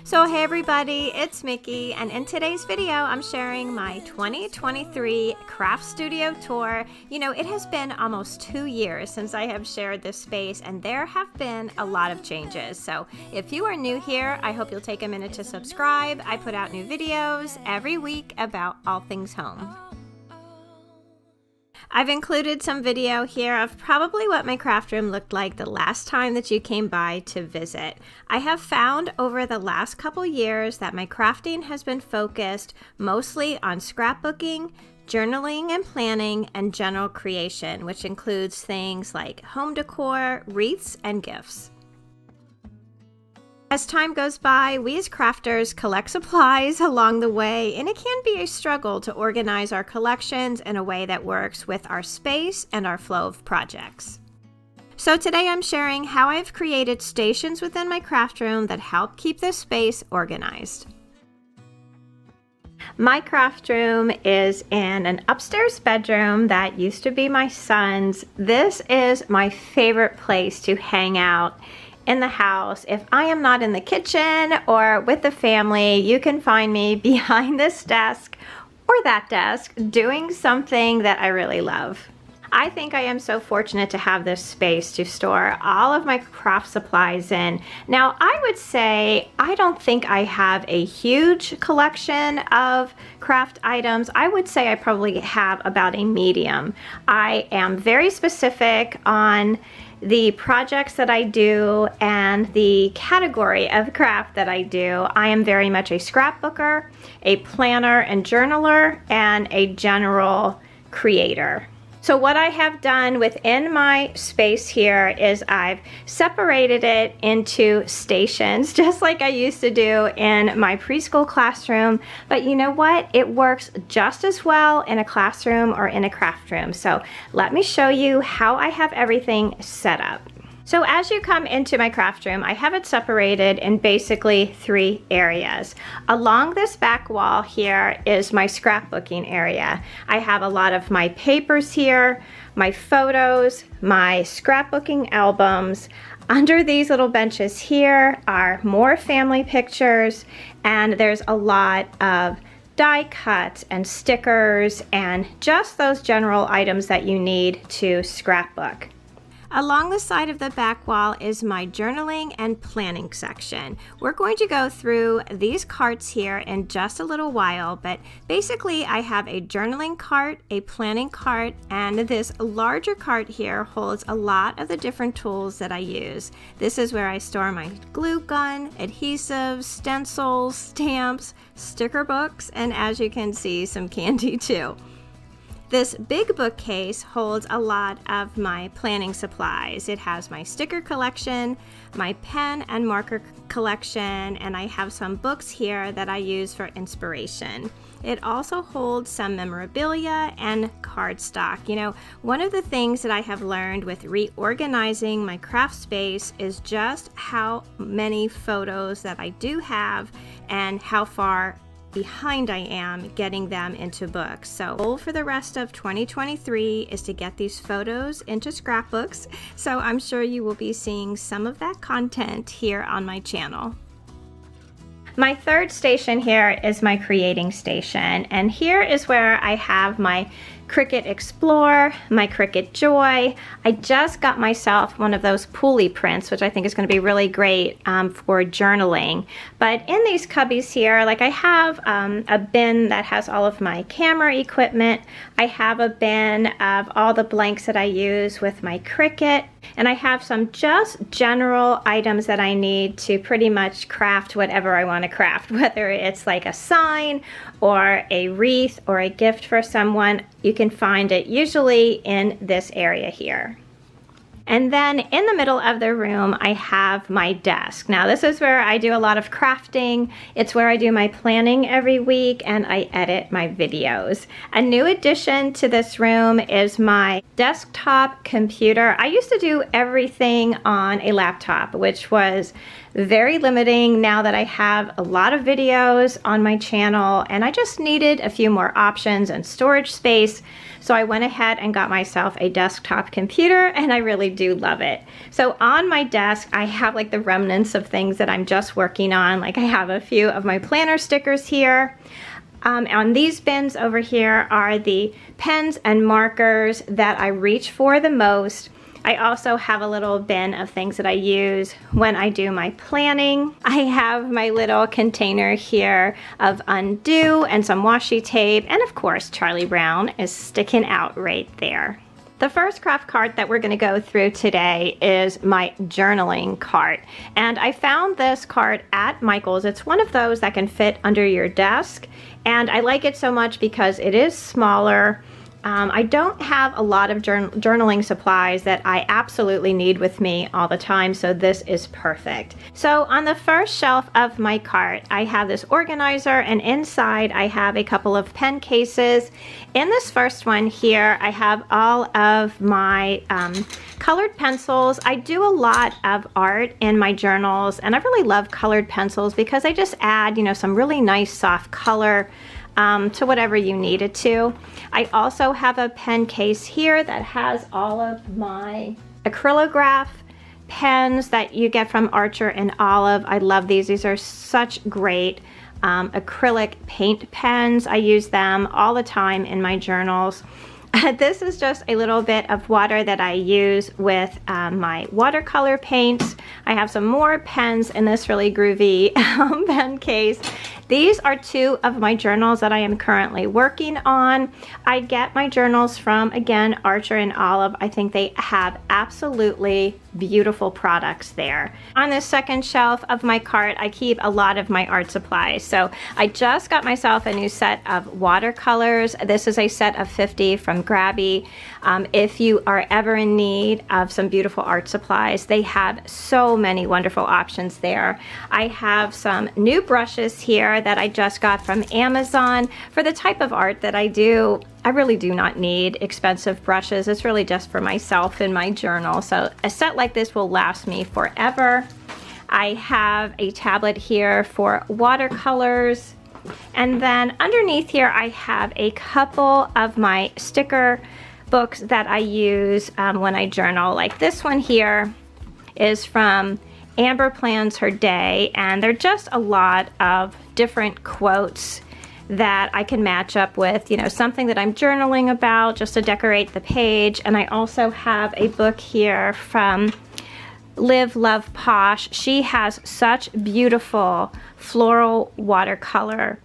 So hey everybody, it's Mickey, and in today's video I'm sharing my 2023 craft studio tour. You know, it has been almost 2 years since I have shared this space, and there have been a lot of changes. So if you are new here, I hope you'll take a minute to subscribe. I put out new videos every week about all things home. I've included some video here of probably what my craft room looked like the last time that you came by to visit. I have found over the last couple years that my crafting has been focused mostly on scrapbooking, journaling and planning, and general creation, which includes things like home decor, wreaths, and gifts. As time goes by, we as crafters collect supplies along the way, and it can be a struggle to organize our collections in a way that works with our space and our flow of projects. So today I'm sharing how I've created stations within my craft room that help keep this space organized. My craft room is in an upstairs bedroom that used to be my son's. This is my favorite place to hang out in the house. If I am not in the kitchen or with the family, you can find me behind this desk or that desk doing something that I really love. I think I am so fortunate to have this space to store all of my craft supplies in. Now, I would say I don't think I have a huge collection of craft items. I would say I probably have about a medium. I am very specific on the projects that I do and the category of craft that I do. I am very much a scrapbooker, a planner and journaler, and a general creator. So what I have done within my space here is I've separated it into stations, just like I used to do in my preschool classroom. But you know what? It works just as well in a classroom or in a craft room. So let me show you how I have everything set up. So as you come into my craft room, I have it separated in basically 3 areas. Along this back wall here is my scrapbooking area. I have a lot of my papers here, my photos, my scrapbooking albums. Under these little benches here are more family pictures, and there's a lot of die cuts and stickers and just those general items that you need to scrapbook. Along the side of the back wall is my journaling and planning section. We're going to go through these carts here in just a little while, but basically I have a journaling cart, a planning cart, and this larger cart here holds a lot of the different tools that I use. This is where I store my glue gun, adhesives, stencils, stamps, sticker books, and as you can see, some candy too. This big bookcase holds a lot of my planning supplies. It has my sticker collection, my pen and marker collection, and I have some books here that I use for inspiration. It also holds some memorabilia and cardstock. You know, one of the things that I have learned with reorganizing my craft space is just how many photos that I do have and how far behind I am getting them into books. So the goal for the rest of 2023 is to get these photos into scrapbooks. So I'm sure you will be seeing some of that content here on my channel. My third station here is my creating station, and here is where I have my Cricut Explore, my Cricut Joy. I just got myself one of those pulley prints, which I think is going to be really great for journaling. But in these cubbies here, like I have a bin that has all of my camera equipment. I have a bin of all the blanks that I use with my Cricut. And I have some just general items that I need to pretty much craft whatever I want to craft, whether it's like a sign or a wreath or a gift for someone. You can find it usually in this area here. And then in the middle of the room, I have my desk. Now this is where I do a lot of crafting. It's where I do my planning every week and I edit my videos. A new addition to this room is my desktop computer. I used to do everything on a laptop, which was very limiting now that I have a lot of videos on my channel, and I just needed a few more options and storage space. So I went ahead and got myself a desktop computer, and I really do love it. So on my desk, I have like the remnants of things that I'm just working on. Like I have a few of my planner stickers here. On these bins over here are the pens and markers that I reach for the most. I also have a little bin of things that I use when I do my planning. I have my little container here of undo and some washi tape, and of course Charlie Brown is sticking out right there. The first craft cart that we're going to go through today is my journaling cart, and I found this cart at Michael's. It's one of those that can fit under your desk, and I like it so much because it is smaller. I don't have a lot of journaling supplies that I absolutely need with me all the time, so this is perfect. So on the first shelf of my cart, I have this organizer, and inside I have a couple of pen cases. In this first one here, I have all of my colored pencils. I do a lot of art in my journals, and I really love colored pencils because they just add, you know, some really nice soft color to whatever you need it to. I also have a pen case here that has all of my acrylograph pens that you get from Archer and Olive. I love these. These are such great acrylic paint pens. I use them all the time in my journals. This is just a little bit of water that I use with my watercolor paints. I have some more pens in this really groovy pen case. These are two of my journals that I am currently working on. I get my journals from, again, Archer and Olive. I think they have absolutely beautiful products there. On the second shelf of my cart, I keep a lot of my art supplies. So I just got myself a new set of watercolors. This is a set of 50 from Grabby. If you are ever in need of some beautiful art supplies, they have so many wonderful options there. I have some new brushes here that I just got from Amazon. For the type of art that I do, I really do not need expensive brushes. It's really just for myself in my journal. So a set like this will last me forever. I have a tablet here for watercolors. And then underneath here, I have a couple of my sticker books that I use when I journal. Like this one here is from Amber Plans Her Day, and they're just a lot of different quotes that I can match up with, you know, something that I'm journaling about just to decorate the page. And I also have a book here from Live Love Posh. She has such beautiful floral watercolor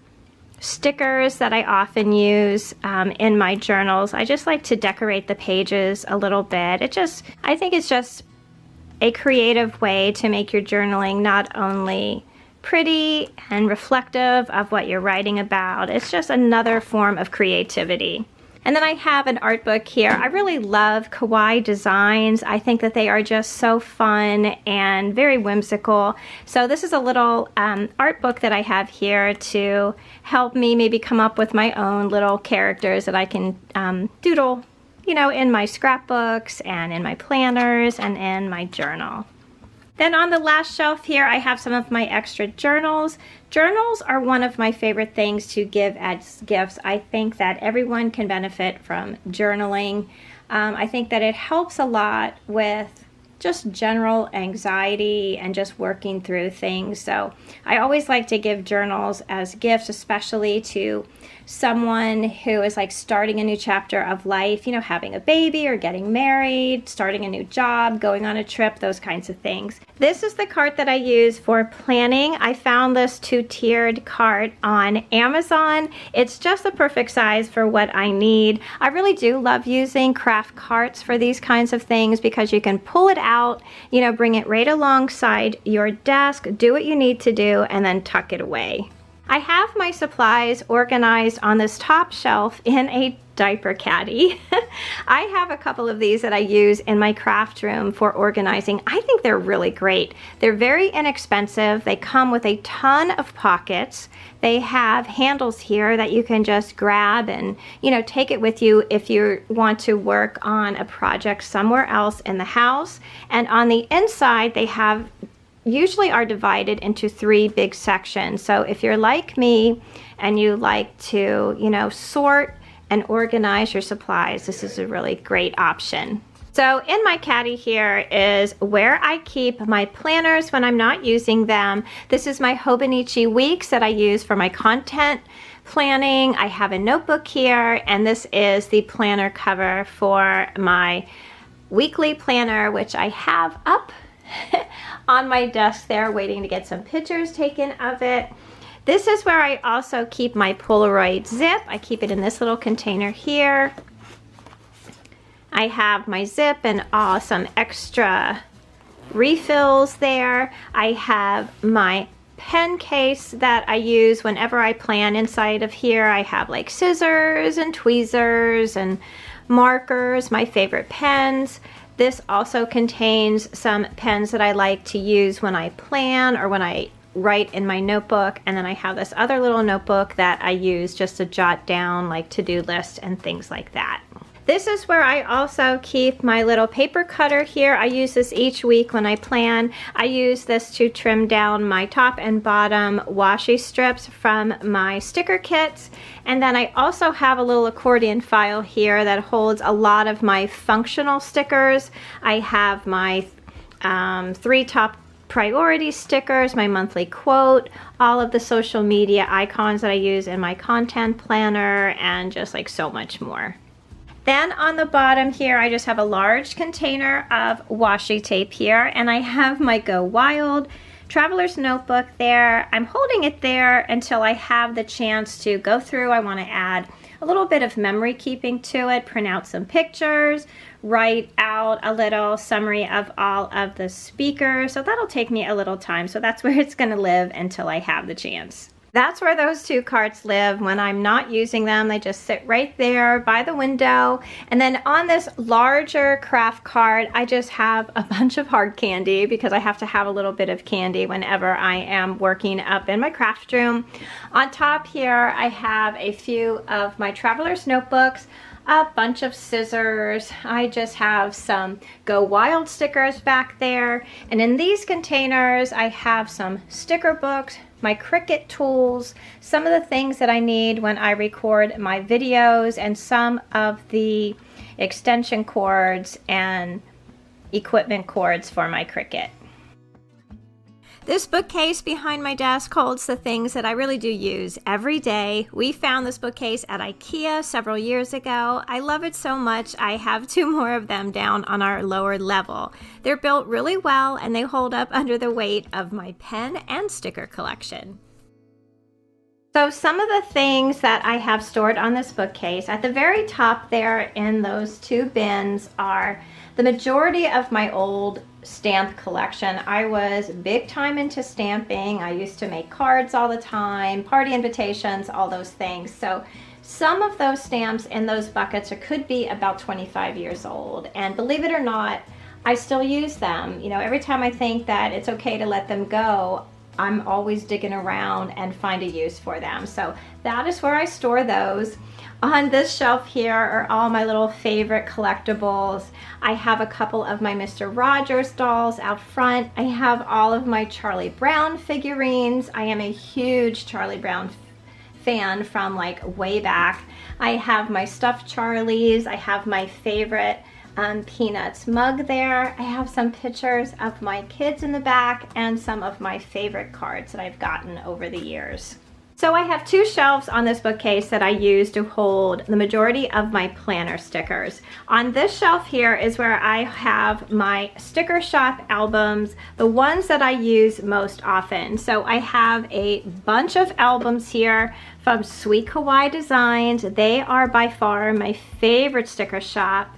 stickers that I often use in my journals. I just like to decorate the pages a little bit. I think it's just a creative way to make your journaling not only pretty and reflective of what you're writing about, it's just another form of creativity. And then I have an art book here. I really love kawaii designs. I think that they are just so fun and very whimsical. So this is a little art book that I have here to help me maybe come up with my own little characters that I can doodle, you know, in my scrapbooks and in my planners and in my journal. Then on the last shelf here, I have some of my extra journals. Journals are one of my favorite things to give as gifts. I think that everyone can benefit from journaling. I think that it helps a lot with just general anxiety and just working through things. So I always like to give journals as gifts, especially to someone who is like starting a new chapter of life, you know, having a baby or getting married, starting a new job, going on a trip, those kinds of things. This is the cart that I use for planning. I found this two-tiered cart on Amazon. It's just the perfect size for what I need. I really do love using craft carts for these kinds of things because you can pull it out, you know, bring it right alongside your desk, do what you need to do, and then tuck it away. I have my supplies organized on this top shelf in a diaper caddy. I have a couple of these that I use in my craft room for organizing. I think they're really great. They're very inexpensive. They come with a ton of pockets. They have handles here that you can just grab and, you know, take it with you if you want to work on a project somewhere else in the house. And on the inside, they have usually are divided into 3 big sections. So if you're like me and you like to, you know, sort and organize your supplies, this is a really great option. So in my caddy here is where I keep my planners when I'm not using them. This is my Hobonichi Weeks that I use for my content planning. I have a notebook here, and this is the planner cover for my weekly planner, which I have up on my desk there waiting to get some pictures taken of it. This is where I also keep my Polaroid zip. I keep it in this little container here. I have my zip and some extra refills there. I have my pen case that I use whenever I plan. Inside of here I have like scissors and tweezers and markers, my favorite pens. This also contains some pens that I like to use when I plan or when I write in my notebook. And then I have this other little notebook that I use just to jot down like to-do lists and things like that. This is where I also keep my little paper cutter here. I use this each week when I plan. I use this to trim down my top and bottom washi strips from my sticker kits. And then I also have a little accordion file here that holds a lot of my functional stickers. I have my 3 top priority stickers, my monthly quote, all of the social media icons that I use in my content planner, and just like so much more. Then on the bottom here, I just have a large container of washi tape here, and I have my Go Wild Traveler's Notebook there. I'm holding it there until I have the chance to go through. I want to add a little bit of memory keeping to it, print out some pictures, write out a little summary of all of the speakers. So that'll take me a little time. So that's where it's going to live until I have the chance. That's where those 2 carts live when I'm not using them. They just sit right there by the window. And then on this larger craft cart, I just have a bunch of hard candy because I have to have a little bit of candy whenever I am working up in my craft room. On top here, I have a few of my traveler's notebooks, a bunch of scissors. I just have some Go Wild stickers back there. And in these containers, I have some sticker books, my Cricut tools, some of the things that I need when I record my videos, and some of the extension cords and equipment cords for my Cricut. This bookcase behind my desk holds the things that I really do use every day. We found this bookcase at IKEA several years ago. I love it so much, I have 2 more of them down on our lower level. They're built really well and they hold up under the weight of my pen and sticker collection. So some of the things that I have stored on this bookcase, at the very top there in those 2 bins are the majority of my old stamp collection. I was big time into stamping. I used to make cards all the time, party invitations, all those things. So some of those stamps in those buckets could be about 25 years old. And believe it or not, I still use them. You know, every time I think that it's okay to let them go, I'm always digging around and find a use for them. So that is where I store those. On this shelf here are all my little favorite collectibles. I have a couple of my Mr. Rogers dolls out front. I have all of my Charlie Brown figurines. I am a huge Charlie Brown fan from like way back. I have my stuffed Charlies. I have my favorite Peanuts mug there. I have some pictures of my kids in the back and some of my favorite cards that I've gotten over the years. So I have 2 shelves on this bookcase that I use to hold the majority of my planner stickers. On this shelf here is where I have my sticker shop albums, the ones that I use most often. So I have a bunch of albums here from Sweet Kawaii Designs. They are by far my favorite sticker shop.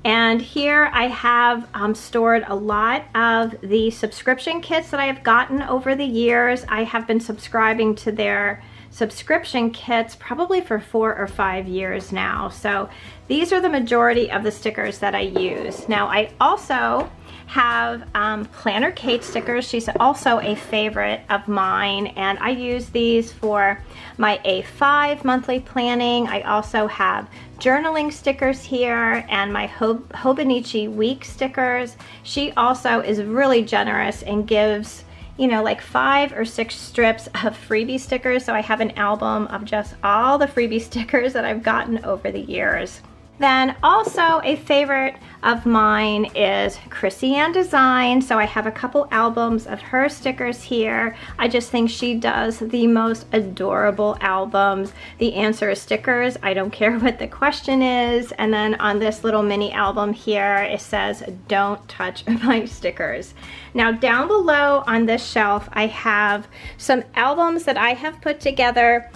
And here I have stored a lot of the subscription kits that I have gotten over the years. I have been subscribing to their subscription kits probably for 4 or 5 years now. So these are the majority of the stickers that I use. Now I also have Planner Kate stickers. She's also a favorite of mine, and I use these for my A5 monthly planning. I also have journaling stickers here and my Hobonichi Week stickers. She also is really generous and gives you know, like 5 or 6 strips of freebie stickers. So I have an album of just all the freebie stickers that I've gotten over the years. Then also a favorite of mine is Chrissy Ann Design. So I have a couple albums of her stickers here. I just think she does the most adorable albums. The answer is stickers. I don't care what the question is. And then on this little mini album here, it says, "Don't touch my stickers." Now down below on this shelf, I have some albums that I have put together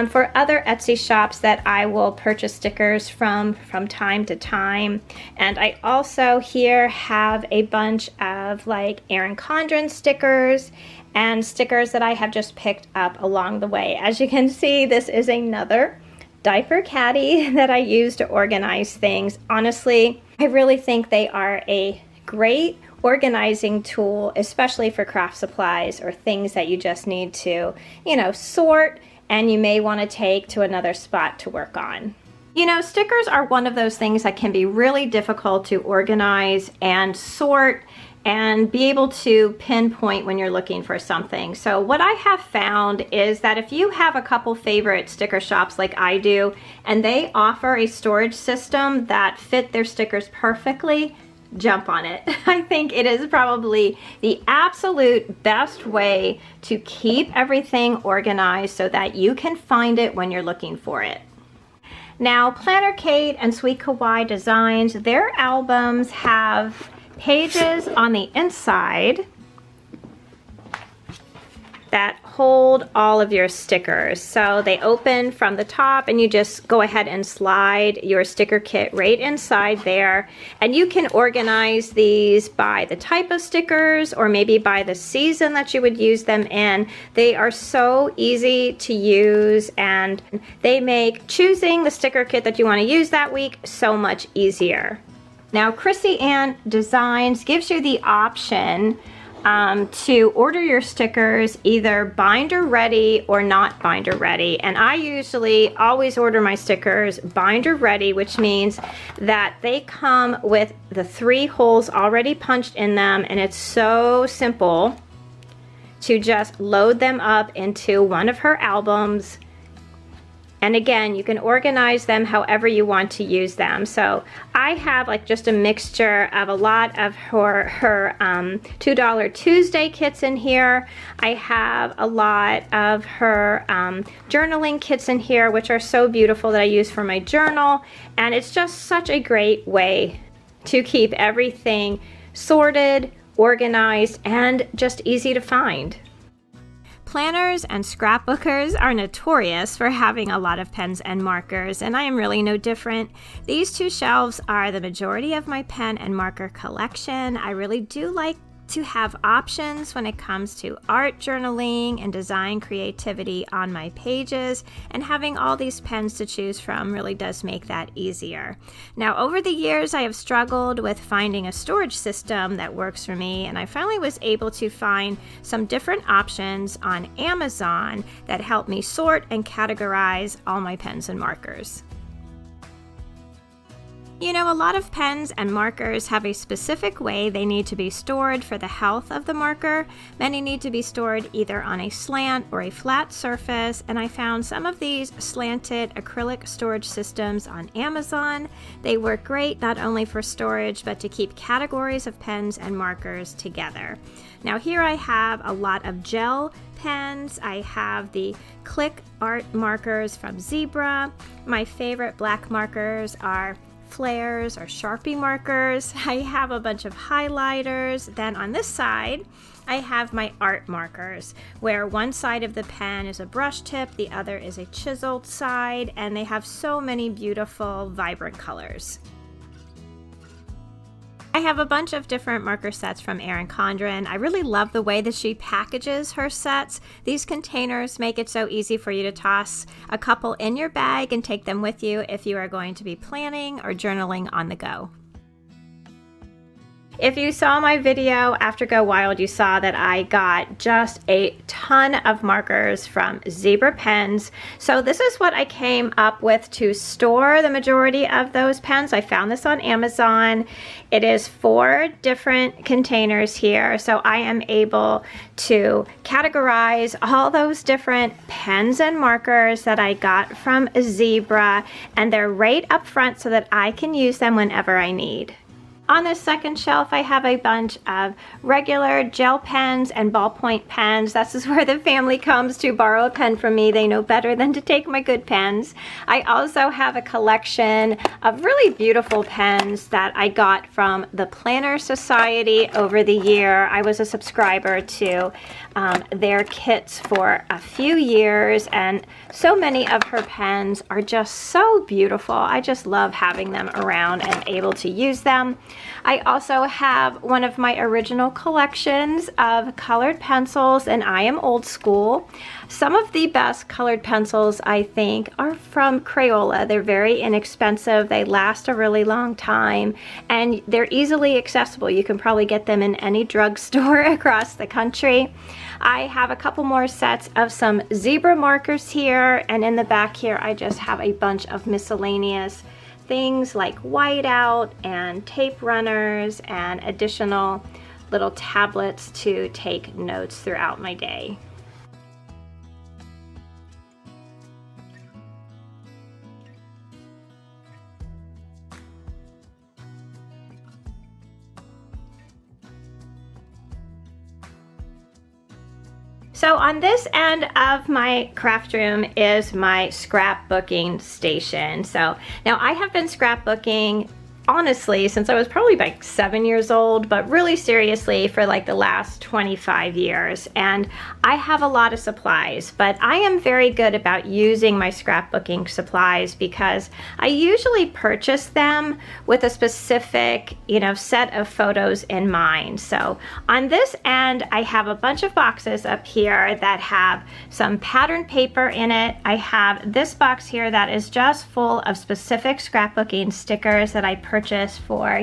for other Etsy shops that I will purchase stickers from time to time. And I also here have a bunch of like Erin Condren stickers and stickers that I have just picked up along the way. As you can see, this is another diaper caddy that I use to organize things. Honestly, I really think they are a great organizing tool, especially for craft supplies or things that you just need to, you know, sort and you may want to take to another spot to work on. You know, stickers are one of those things that can be really difficult to organize and sort and be able to pinpoint when you're looking for something. So what I have found is that if you have a couple favorite sticker shops like I do, and they offer a storage system that fit their stickers perfectly, jump on it. I think it is probably the absolute best way to keep everything organized so that you can find it when you're looking for it. Now, Planner Kate and Sweet Kawaii Designs, their albums have pages on the inside that hold all of your stickers. So they open from the top and you just go ahead and slide your sticker kit right inside there. And you can organize these by the type of stickers or maybe by the season that you would use them in. They are so easy to use and they make choosing the sticker kit that you want to use that week so much easier. Now, Chrissy Ann Designs gives you the option to order your stickers either binder ready or not binder ready. And I usually always order my stickers binder ready, which means that they come with the 3 holes already punched in them, and it's so simple to just load them up into one of her albums. And again, you can organize them however you want to use them. So I have like just a mixture of a lot of her $2 Tuesday kits in here. I have a lot of her journaling kits in here, which are so beautiful that I use for my journal. And it's just such a great way to keep everything sorted, organized, and just easy to find. Planners and scrapbookers are notorious for having a lot of pens and markers, and I am really no different. These 2 shelves are the majority of my pen and marker collection. I really do like to have options when it comes to art journaling and design creativity on my pages, and having all these pens to choose from really does make that easier. Now, over the years, I have struggled with finding a storage system that works for me, and I finally was able to find some different options on Amazon that help me sort and categorize all my pens and markers. You know, a lot of pens and markers have a specific way they need to be stored for the health of the marker. Many need to be stored either on a slant or a flat surface, and I found some of these slanted acrylic storage systems on Amazon. They work great not only for storage, but to keep categories of pens and markers together. Now here I have a lot of gel pens. I have the Click Art markers from Zebra. My favorite black markers are flares or Sharpie markers. I have a bunch of highlighters. Then on this side, I have my art markers, where one side of the pen is a brush tip, the other is a chiseled side, and they have so many beautiful, vibrant colors. I have a bunch of different marker sets from Erin Condren. I really love the way that she packages her sets. These containers make it so easy for you to toss a couple in your bag and take them with you if you are going to be planning or journaling on the go. If you saw my video after Go Wild, you saw that I got just a ton of markers from Zebra Pens. So this is what I came up with to store the majority of those pens. I found this on Amazon. It is 4 different containers here, so I am able to categorize all those different pens and markers that I got from Zebra, and they're right up front so that I can use them whenever I need. On this second shelf, I have a bunch of regular gel pens and ballpoint pens. This is where the family comes to borrow a pen from me. They know better than to take my good pens. I also have a collection of really beautiful pens that I got from the Planner Society over the year. I was a subscriber to their kits for a few years, and so many of her pens are just so beautiful. I just love having them around and able to use them. I also have one of my original collections of colored pencils, and I am old school. Some of the best colored pencils, I think, are from Crayola. They're very inexpensive, they last a really long time, and they're easily accessible. You can probably get them in any drugstore across the country. I have a couple more sets of some Zebra markers here, and in the back here I just have a bunch of miscellaneous things like whiteout and tape runners and additional little tablets to take notes throughout my day. So on this end of my craft room is my scrapbooking station. So now I have been scrapbooking honestly since I was probably like 7 years old, but really seriously for like the last 25 years. And I have a lot of supplies, but I am very good about using my scrapbooking supplies because I usually purchase them with a specific, set of photos in mind. So on this end, I have a bunch of boxes up here that have some pattern paper in it. I have this box here that is just full of specific scrapbooking stickers that I purchased for,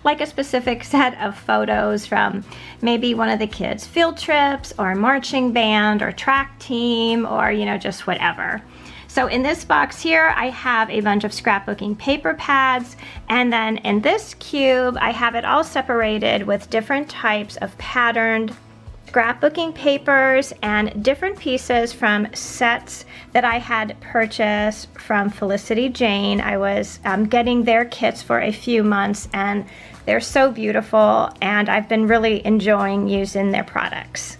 like a specific set of photos from maybe one of the kids' field trips or marching band or track team or, just whatever. So in this box here, I have a bunch of scrapbooking paper pads, and then in this cube, I have it all separated with different types of patterned scrapbooking papers and different pieces from sets that I had purchased from Felicity Jane. I was getting their kits for a few months, and they're so beautiful, and I've been really enjoying using their products.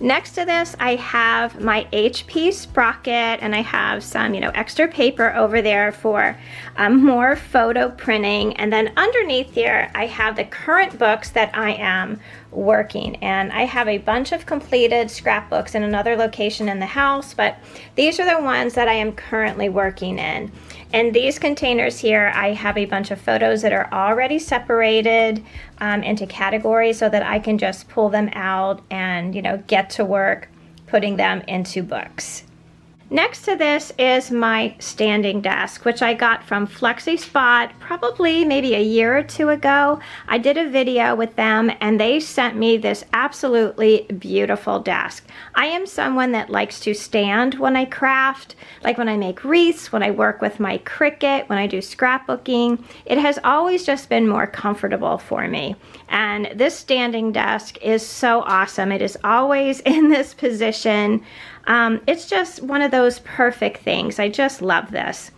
Next to this, I have my HP sprocket, and I have some, extra paper over there for more photo printing. And then underneath here, I have the current books that I am working, and I have a bunch of completed scrapbooks in another location in the house, but these are the ones that I am currently working in. In these containers here, I have a bunch of photos that are already separated into categories so that I can just pull them out and, get to work putting them into books. Next to this is my standing desk, which I got from FlexiSpot probably maybe a year or 2 ago. I did a video with them and they sent me this absolutely beautiful desk. I am someone that likes to stand when I craft, like when I make wreaths, when I work with my Cricut, when I do scrapbooking. It has always just been more comfortable for me. And this standing desk is so awesome. It is always in this position. It's just one of those perfect things. I just love this.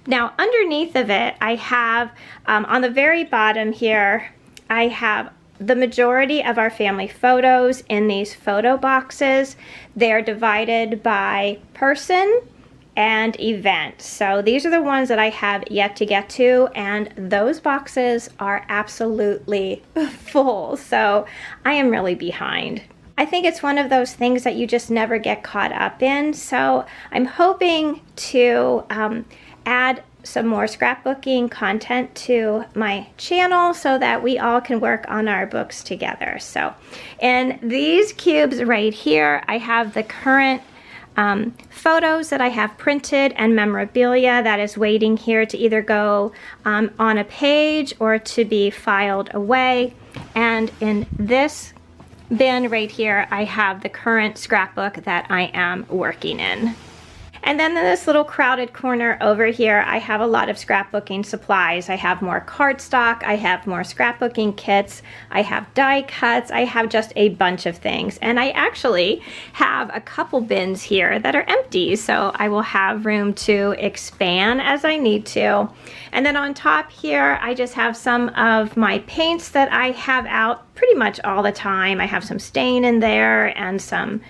Now underneath of it, I have on the very bottom here, I have the majority of our family photos in these photo boxes. They're divided by person and event. So these are the ones that I have yet to get to, and those boxes are absolutely full. So I am really behind. I think it's one of those things that you just never get caught up in. So I'm hoping to add some more scrapbooking content to my channel so that we all can work on our books together. So in these cubes right here, I have the current photos that I have printed and memorabilia that is waiting here to either go on a page or to be filed away. And in this bin right here, I have the current scrapbook that I am working in. And then in this little crowded corner over here, I have a lot of scrapbooking supplies. I have more cardstock, I have more scrapbooking kits, I have die cuts, I have just a bunch of things. And I actually have a couple bins here that are empty, so I will have room to expand as I need to. And then on top here, I just have some of my paints that I have out pretty much all the time. I have some stain in there and some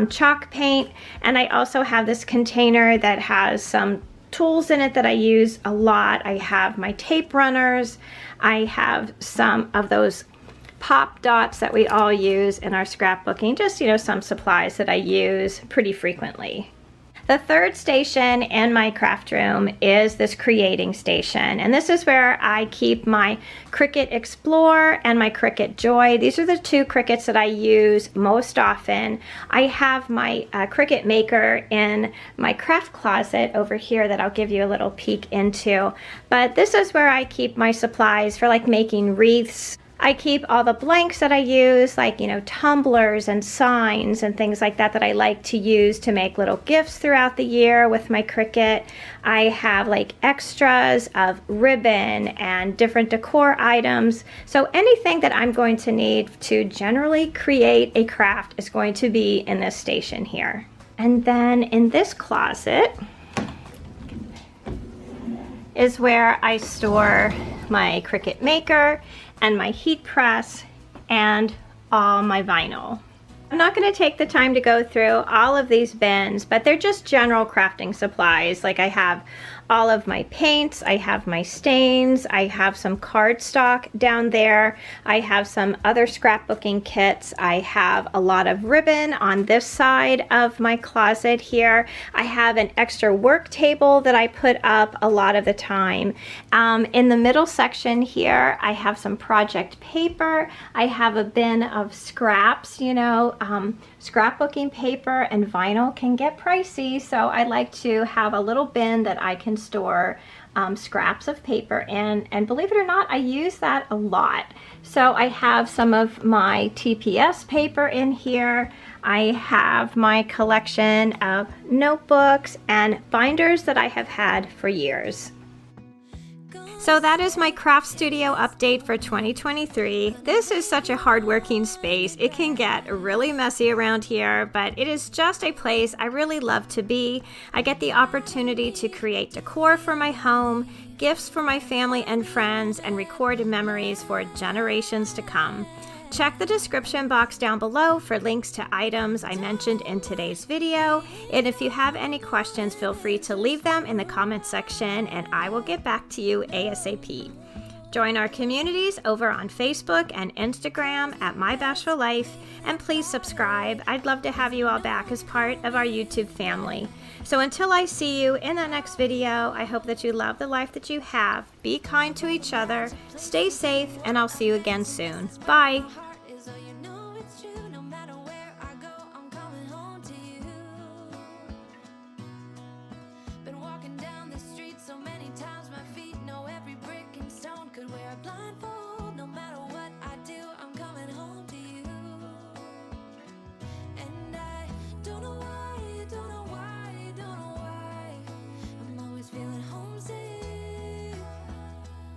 chalk paint, and I also have this container that has some tools in it that I use a lot. I have my tape runners, I have some of those pop dots that we all use in our scrapbooking, just some supplies that I use pretty frequently. The third station in my craft room is this creating station, and this is where I keep my Cricut Explorer and my Cricut Joy. These are the two Cricuts that I use most often. I have my Cricut Maker in my craft closet over here that I'll give you a little peek into, but this is where I keep my supplies for like making wreaths. I keep all the blanks that I use, like, tumblers and signs and things like that I like to use to make little gifts throughout the year with my Cricut. I have like extras of ribbon and different decor items. So anything that I'm going to need to generally create a craft is going to be in this station here. And then in this closet is where I store my Cricut Maker and my heat press and all my vinyl. I'm not going to take the time to go through all of these bins, but they're just general crafting supplies. Like I have all of my paints, I have my stains, I have some cardstock down there, I have some other scrapbooking kits, I have a lot of ribbon on this side of my closet here. I have an extra work table that I put up a lot of the time. In the middle section here, I have some project paper, I have a bin of scraps, scrapbooking paper and vinyl can get pricey, so I like to have a little bin that I can store scraps of paper in, and believe it or not, I use that a lot. So I have some of my TPS paper in here. I have my collection of notebooks and binders that I have had for years. So that is my craft studio update for 2023. This is such a hardworking space. It can get really messy around here, but it is just a place I really love to be. I get the opportunity to create decor for my home, gifts for my family and friends, and record memories for generations to come. Check the description box down below for links to items I mentioned in today's video. And if you have any questions, feel free to leave them in the comment section and I will get back to you ASAP. Join our communities over on Facebook and Instagram at My Bashful Life, and please subscribe. I'd love to have you all back as part of our YouTube family. So until I see you in the next video, I hope that you love the life that you have, be kind to each other, stay safe, and I'll see you again soon. Bye!